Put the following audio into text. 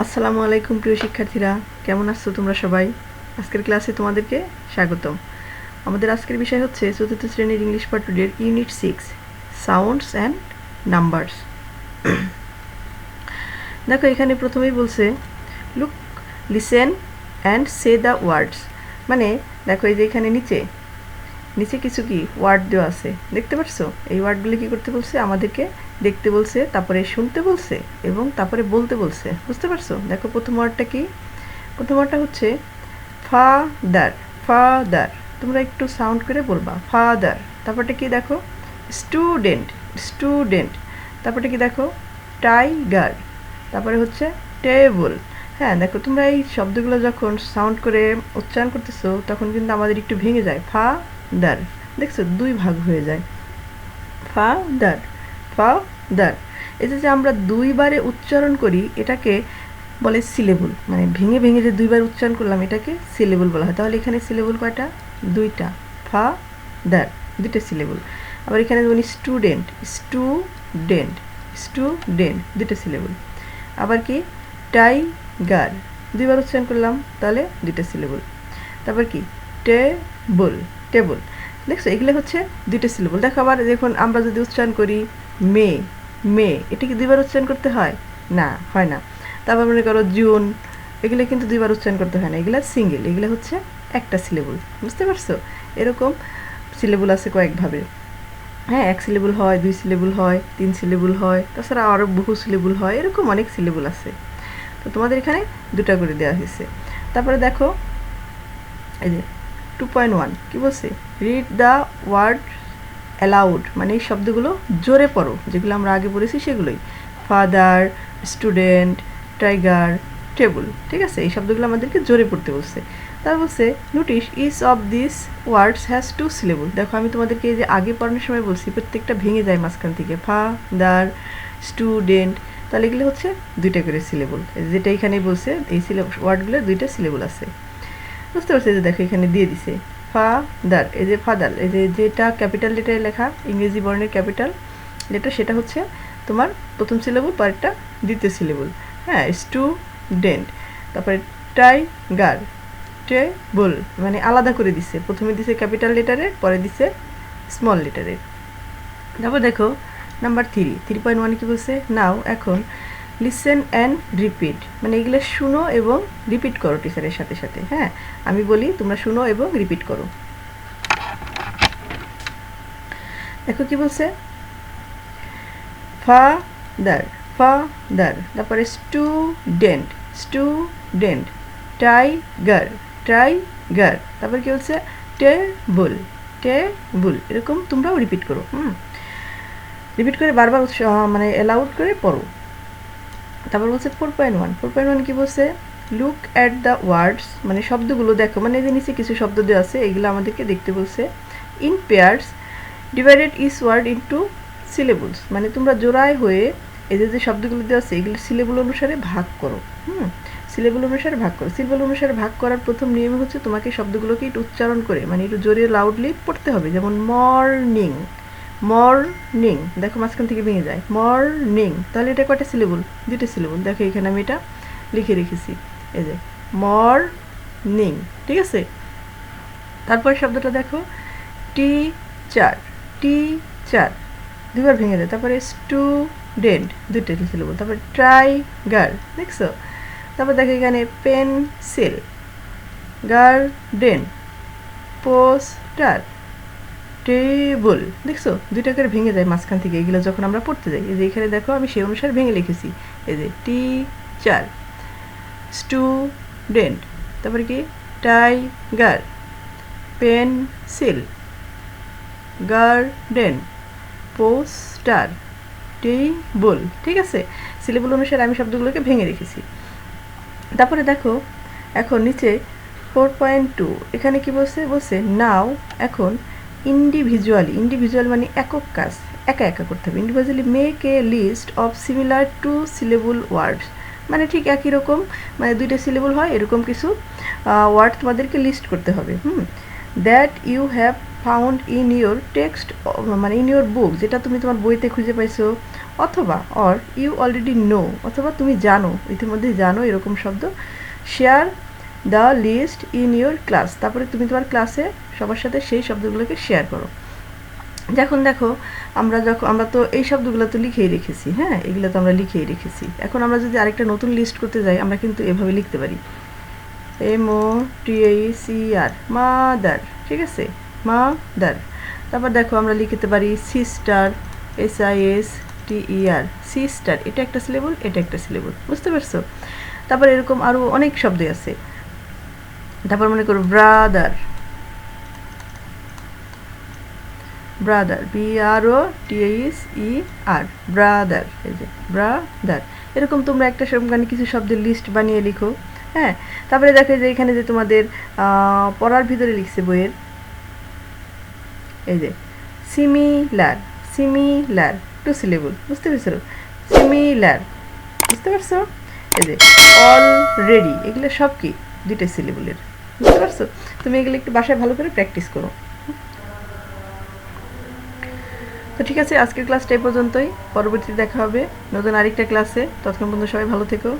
আসসালামু আলাইকুম প্রিয় শিক্ষার্থীরা, কেমন আছো তোমরা সবাই? আজকের ক্লাসে তোমাদেরকে স্বাগতম। আমাদের আজকের বিষয় হচ্ছে চতুর্থ শ্রেণীর ইংলিশ পার্ট 2 এর ইউনিট 6 সাউন্ডস অ্যান্ড নাম্বারস। দেখো এখানে প্রথমেই বলছে look, listen and say the words. মানে দেখো এই যে এখানে নিচে কিছু কি ওয়ার্ড দেওয়া আছে, দেখতে পাচ্ছো? এই ওয়ার্ডগুলো কি করতে বলছে? আমাদেরকে দেখতে বলছে, তারপরে শুনতে বলছে এবং তারপরে বলতে বলছে। বুঝতে পারছো? দেখো প্রথম ওয়ার্ডটা কি? প্রথম ওয়ার্ডটা হচ্ছে ফাদার। ফাদার, তোমরা একটু সাউন্ড করে বলবা ফাদার। তারপরটা কি দেখো? স্টুডেন্ট। স্টুডেন্ট। তারপরটা কি দেখো? টাইগার। তারপরে হচ্ছে টেবল। হ্যাঁ দেখো, তোমরা এই শব্দগুলো যখন সাউন্ড করে উচ্চারণ করতেছো তখন কিন্তু আমাদের একটু ভেঙে যায়। ফাদার, দেখছো দুই ভাগ হয়ে যায়। Father, father. এই যে আমরা দুইবারে উচ্চারণ করি এটাকে বলে সিলেবল। মানে ভেঙে ভেঙে যে দুইবার উচ্চারণ করলাম এটাকে সিলেবল বলা হয়। তাহলে এখানে সিলেবল কয়টা? দুইটা। ফাদার, দুইটা সিলেবল। আবার এখানে বলি স্টুডেন্ট। স্টুডেন্ট, স্টুডেন্ট, দুইটা সিলেবল। আবার কি টাইগার, দুইবার উচ্চারণ করলাম তাহলে দুইটা সিলেবল। তারপর কি টেবল। টেবল, দেখছো এগুলো হচ্ছে দুইটা সিলেবল। দেখো আবার দেখুন আমরা যদি উচ্চারণ করি মে। মে, এটা কি দুইবার উচ্চারণ করতে হয়? না, হয় না। তারপর মনে করো জুন, এগুলো কিন্তু দুইবার উচ্চারণ করতে হয় না, এগুলো সিঙ্গেল, এগুলো হচ্ছে একটা সিলেবল। বুঝতে পারছো? এরকম সিলেবল আছে কয়েকভাবে। হ্যাঁ, এক সিলেবল হয়, দুই সিলেবল হয়, তিন সিলেবল হয়, তাছাড়া আরও বহু সিলেবল হয়, এরকম অনেক সিলেবল আছে। তো তোমাদের এখানে দুটা করে দেওয়া হয়েছে। তারপরে দেখো এই যে 2.1 কি বলছে? Read the word aloud. মানে এই শব্দগুলো জোরে পড়ো, যেগুলো আমরা আগে পড়েছি সেগুলোই। Father, student, tiger, table. ঠিক আছে, এই শব্দগুলো আমাদেরকে জোরে পড়তে বলছে। তার বলছে notice each of this words has two syllable. দেখো আমি তোমাদেরকে এই যে আগে পড়ানোর সময় বলছি প্রত্যেকটা ভেঙে যায় মাঝখান থেকে। ফাদার, স্টুডেন্ট, তাহলে এগুলো হচ্ছে দুইটা করে সিলেবল। যেটা এখানে বলছে এই ওয়ার্ডগুলোর দুইটা সিলেবল আছে। বুঝতে পারছি? যে দেখো এখানে দিয়ে দিছে ফাদার। এই যে ফাদার, এই যে যেটা ক্যাপিটাল লেটারে লেখা, ইংরেজি বর্ণের ক্যাপিটাল লেটার, সেটা হচ্ছে তোমার প্রথম সিলেবল, পরেরটা দ্বিতীয় সিলেবল। হ্যাঁ, স্টুডেন্ট। তারপরে টাইগার, টেবল, মানে আলাদা করে দিছে। প্রথমে দিছে ক্যাপিটাল লেটারে, পরে দিছে স্মল লেটারে। তারপর দেখো নাম্বার 3.1 কি বলছে? নাও, এখন লিসেন অ্যান্ড রিপিট। মানে এগুলো শুনো এবং রিপিট করো টিচারের সাথে সাথে। হ্যাঁ, আমি বলি তোমরা শুনো এবং রিপিট করো। দেখো কি বলছে? Father, father. তারপরে স্টুডেন্ট, স্টুডেন্ট। Tiger, tiger. তারপর কি বলছে? Table, table. এরকম তোমরাও রিপিট করো। রিপিট করে বারবার মানে অ্যালাউড করে পড়ো। তারপর বলছে 4.1 কি বলছে? Look at the words. মানে শব্দগুলো দেখো, মানে এদের নিচে কিছু শব্দ দেওয়া আছে, এগুলো আমাদেরকে দেখতে বলছে। In pairs divided each word into syllables. মানে তোমরা জোড়ায় হয়ে এদের যে শব্দগুলো দেওয়া আছে এগুলো সিলেবল অনুসারে ভাগ করো। সিলেবল অনুসারে ভাগ করো। সিলেবল অনুসারে ভাগ করার প্রথম নিয়ম হচ্ছে তোমাকে শব্দগুলোকে একটু উচ্চারণ করে, মানে একটু জোরে লাউডলি পড়তে হবে। যেমন মর্নিং, মর্নিং, দেখো মাঝখান থেকে ভেঙে যায় মর্নিং। তাহলে এটা কয়টা সিলেবল? দুটো সিলেবল। দেখো এখানে আমি এটা লিখে রেখেছি, এই যে মর্নিং। ঠিক আছে, তারপরে শব্দটা দেখো টিচার, টিচার, দুবার ভেঙে যায়। তারপরে স্টুডেন্ট, দুটো সিলেবল। তারপরে টাইগার, দেখছো? তারপর দেখো এখানে পেন্সিল, গার্ডেন, পোস্টার, টেবল। দেখছো দুইটা করে ভেঙে যায় মাঝখান থেকে এগুলো যখন আমরা পড়তে যাই। এই যে এখানে দেখো আমি সেই অনুসারে ভেঙে লিখেছি। এই যে টিচার, স্টুডেন্ট, তারপরে কি tiger, pencil, garden, poster, table. ঠিক আছে, সিলেবল অনুসারে আমি শব্দগুলোকে ভেঙে রেখেছি। তারপরে দেখো এখন নিচে 4.2 এখানে কি বলছে? বলছে নাও, এখন ইন্ডিভিজুয়ালি। ইন্ডিভিজুয়াল মানে একক কাজ, একা একা করতে হবে। Individually make a list of similar two syllable words. মানে ঠিক একই রকম, মানে দুইটা সিলেবল হয় এরকম কিছু ওয়ার্ড তোমাদেরকে লিস্ট করতে হবে। That you have found in your text, মানে ইন ইউর বুক, যেটা তুমি তোমার বইতে খুঁজে পাইছো, অথবা অর ইউ অলরেডি নো, অথবা তুমি জানো, ইতিমধ্যে জানো এরকম শব্দ। Share the list in your class, তারপরে তুমি তোমার ক্লাসে সবার সাথে সেই শব্দগুলোকে শেয়ার করো। যখন দেখো আমরা তো এই শব্দগুলো তো লিখেই রেখেছি, হ্যাঁ, এগুলো তো আমরা লিখেই রেখেছি। এখন আমরা যদি আরেকটা নতুন লিস্ট করতে যাই, আমরা কিন্তু এভাবে লিখতে পারি, MOTHER, মাদার, ঠিক আছে, মাদার। তারপর দেখো আমরা লিখতে পারি সিস্টার, SISTER, সিস্টার, এটা একটা সিলেবল, এটা একটা সিলেবল, বুঝতে পারছো? তারপর এরকম আরও অনেক শব্দ আছে। তারপর মনে করো ব্রাদার, ব্রাদার, BROTHER, ব্রাদার, এই যে ব্রাদার। এরকম তোমরা একটা মানে কিছু শব্দের লিস্ট বানিয়ে লিখো, হ্যাঁ। তারপরে দেখো যে এখানে যে তোমাদের পড়ার ভিতরে লিখছে বইয়ের, এই যে সিমিলার, সিমিলার, টু সিলেবল, বুঝতে পেরেছো? সিমিলার, বুঝতে পারছো? এই যে অলরেডি, এগুলো সব কি দুইটা সিলেবলের, বুঝতে পারছো? তুমি এগুলো একটু বাসায় ভালো করে প্র্যাকটিস করো। তো ঠিক আছে, আজকের ক্লাসটা এই পর্যন্তই। পরবর্তীতে দেখা হবে নতুন আরেকটা ক্লাসে। ততক্ষণ পর্যন্ত সবাই ভালো থেকো।